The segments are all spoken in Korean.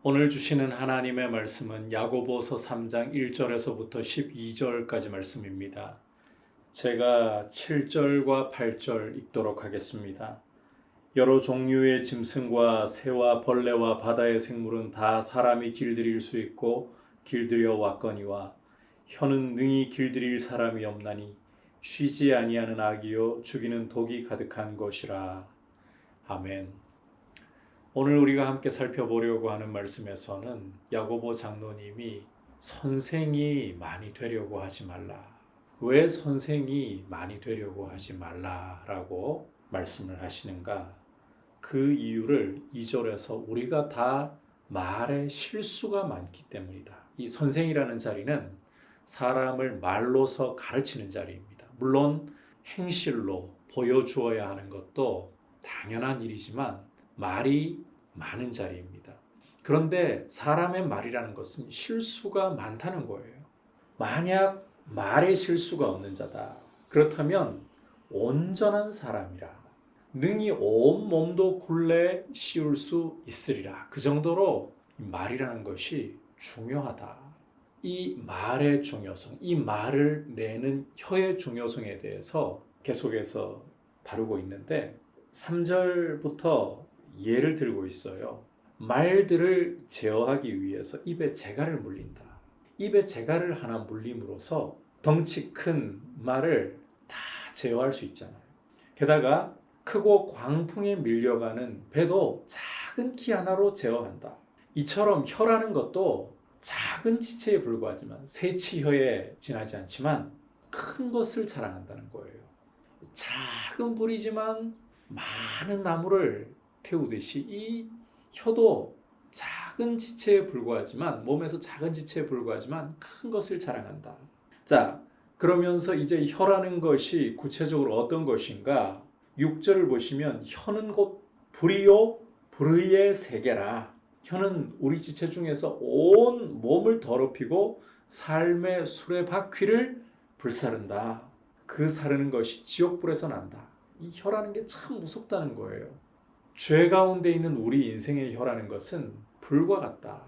오늘 주시는 하나님의 말씀은 야고보서 3장 1절에서부터 12절까지 말씀입니다. 제가 7절과 8절 읽도록 하겠습니다. 여러 종류의 짐승과 새와 벌레와 바다의 생물은 다 사람이 길들일 수 있고 길들여 왔거니와 혀는 능히 길들일 사람이 없나니 쉬지 아니하는 악이요 죽이는 독이 가득한 것이라. 아멘. 오늘 우리가 함께 살펴보려고 하는 말씀에서는 야고보 장로님이 선생이 많이 되려고 하지 말라. 왜 선생이 많이 되려고 하지 말라라고 말씀을 하시는가? 그 이유를 2절에서 우리가 다 말에 실수가 많기 때문이다. 이 선생이라는 자리는 사람을 말로서 가르치는 자리입니다. 물론 행실로 보여주어야 하는 것도 당연한 일이지만 말이 많은 자리입니다. 그런데 사람의 말이라는 것은 실수가 많다는 거예요. 만약 말에 실수가 없는 자다. 그렇다면 온전한 사람이라. 능히 온 몸도 굴레 씌울 수 있으리라. 그 정도로 말이라는 것이 중요하다. 이 말의 중요성, 이 말을 내는 혀의 중요성에 대해서 계속해서 다루고 있는데 3절부터 예를 들고 있어요. 말들을 제어하기 위해서 입에 재갈을 물린다. 입에 재갈을 하나 물림으로써 덩치 큰 말을 다 제어할 수 있잖아요. 게다가 크고 광풍에 밀려가는 배도 작은 키 하나로 제어한다. 이처럼 혀라는 것도 작은 지체에 불과하지만 새치혀에 지나지 않지만 큰 것을 자랑한다는 거예요. 작은 불이지만 많은 나무를 태우듯이 이 혀도 작은 지체에 불과하지만 몸에서 작은 지체에 불과하지만 큰 것을 자랑한다. 자, 그러면서 이제 혀라는 것이 구체적으로 어떤 것인가? 6절을 보시면 혀는 곧 불이요 불의의 세계라. 혀는 우리 지체 중에서 온 몸을 더럽히고 삶의 수레바퀴를 불사른다. 그 사르는 것이 지옥불에서 난다. 이 혀라는 게 참 무섭다는 거예요. 죄 가운데 있는 우리 인생의 혀라는 것은 불과 같다.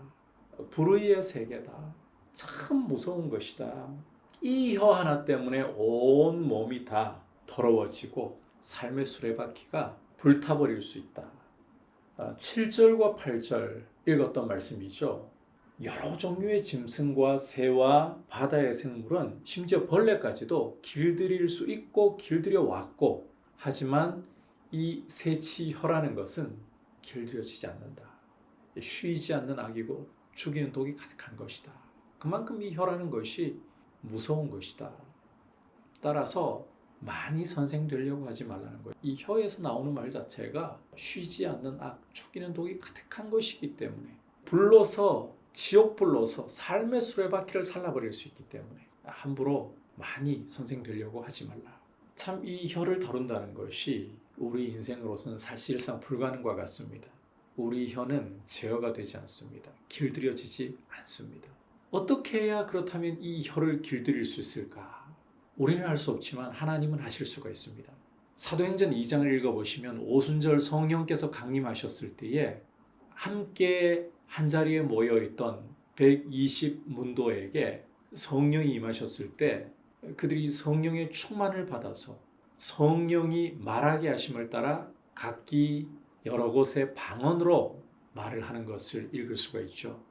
불의의 세계다. 참 무서운 것이다. 이 혀 하나 때문에 온 몸이 다 더러워지고 삶의 수레바퀴가 불타버릴 수 있다. 7절과 8절 읽었던 말씀이죠. 여러 종류의 짐승과 새와 바다의 생물은 심지어 벌레까지도 길들일 수 있고 길들여 왔고 하지만 이 새치혀라는 것은 길들여지지 않는다. 쉬지 않는 악이고 죽이는 독이 가득한 것이다. 그만큼 이 혀라는 것이 무서운 것이다. 따라서 많이 선생되려고 하지 말라는 거예요. 이 혀에서 나오는 말 자체가 쉬지 않는 악, 죽이는 독이 가득한 것이기 때문에 불로서 지옥불로서 삶의 수레바퀴를 살라버릴 수 있기 때문에 함부로 많이 선생되려고 하지 말라. 참 이 혀를 다룬다는 것이 우리 인생으로서는 사실상 불가능과 같습니다. 우리 혀는 제어가 되지 않습니다. 길들여지지 않습니다. 어떻게 해야 그렇다면 이 혀를 길들일 수 있을까? 우리는 할 수 없지만 하나님은 하실 수가 있습니다. 사도행전 2장을 읽어보시면 오순절 성령께서 강림하셨을 때에 함께 한자리에 모여있던 120문도에게 성령이 임하셨을 때 그들이 성령의 충만을 받아서 성령이 말하게 하심을 따라 각기 여러 곳의 방언으로 말을 하는 것을 읽을 수가 있죠.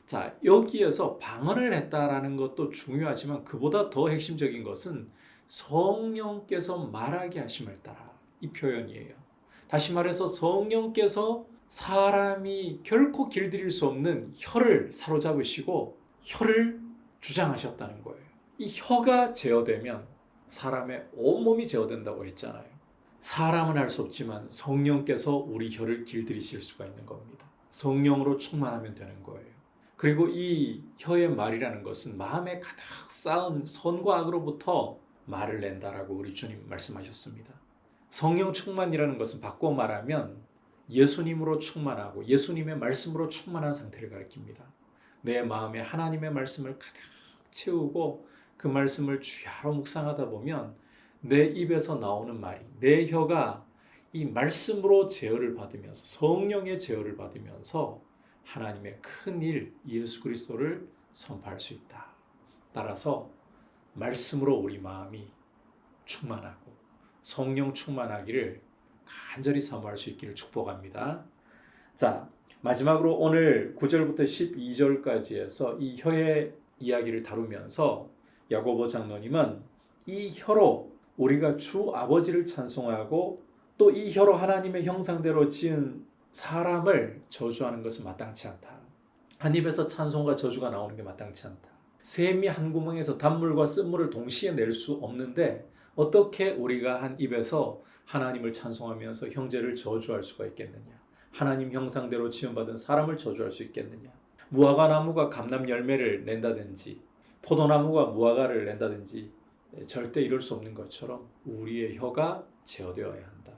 자, 여기에서 방언을 했다라는 것도 중요하지만 그보다 더 핵심적인 것은 성령께서 말하게 하심을 따라 이 표현이에요. 다시 말해서 성령께서 사람이 결코 길들일 수 없는 혀를 사로잡으시고 혀를 주장하셨다는 거예요. 이 혀가 제어되면 사람의 온몸이 제어된다고 했잖아요. 사람은 할 수 없지만 성령께서 우리 혀를 길들이실 수가 있는 겁니다. 성령으로 충만하면 되는 거예요. 그리고 이 혀의 말이라는 것은 마음에 가득 쌓은 선과 악으로부터 말을 낸다라고 우리 주님 말씀하셨습니다. 성령 충만이라는 것은 바꿔 말하면 예수님으로 충만하고 예수님의 말씀으로 충만한 상태를 가리킵니다. 내 마음에 하나님의 말씀을 가득 채우고 그 말씀을 주야로 묵상하다 보면 내 입에서 나오는 말이, 내 혀가 이 말씀으로 제어를 받으면서 성령의 제어를 받으면서 하나님의 큰 일 예수 그리스도를 선포할 수 있다. 따라서 말씀으로 우리 마음이 충만하고 성령 충만하기를 간절히 사모할 수 있기를 축복합니다. 자, 마지막으로 오늘 9절부터 12절까지에서 이 혀의 이야기를 다루면서 야고보 장로님은 이 혀로 우리가 주 아버지를 찬송하고 또 이 혀로 하나님의 형상대로 지은 사람을 저주하는 것은 마땅치 않다. 한 입에서 찬송과 저주가 나오는 게 마땅치 않다. 샘이 한 구멍에서 단물과 쓴물을 동시에 낼 수 없는데 어떻게 우리가 한 입에서 하나님을 찬송하면서 형제를 저주할 수가 있겠느냐? 하나님 형상대로 지음받은 사람을 저주할 수 있겠느냐? 무화과 나무가 감람 열매를 낸다든지 포도나무가 무화과를 낸다든지 절대 이룰 수 없는 것처럼 우리의 혀가 제어되어야 한다.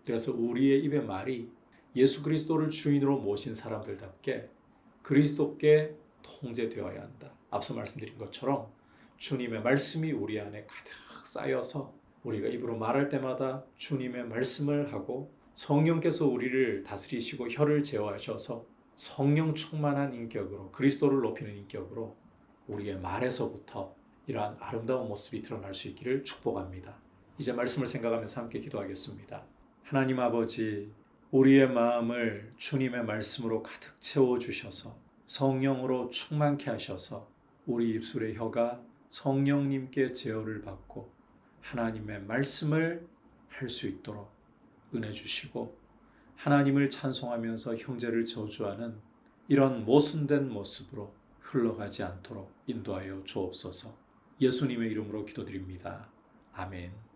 그래서 우리의 입의 말이 예수 그리스도를 주인으로 모신 사람들답게 그리스도께 통제되어야 한다. 앞서 말씀드린 것처럼 주님의 말씀이 우리 안에 가득 쌓여서 우리가 입으로 말할 때마다 주님의 말씀을 하고 성령께서 우리를 다스리시고 혀를 제어하셔서 성령 충만한 인격으로 그리스도를 높이는 인격으로 우리의 말에서부터 이러한 아름다운 모습이 드러날 수 있기를 축복합니다. 이제 말씀을 생각하면서 함께 기도하겠습니다. 하나님 아버지, 우리의 마음을 주님의 말씀으로 가득 채워주셔서 성령으로 충만케 하셔서 우리 입술의 혀가 성령님께 제어를 받고 하나님의 말씀을 할 수 있도록 은혜 주시고 하나님을 찬송하면서 형제를 저주하는 이런 모순된 모습으로 흘러가지 않도록 인도하여 주옵소서. 예수님의 이름으로 기도드립니다. 아멘.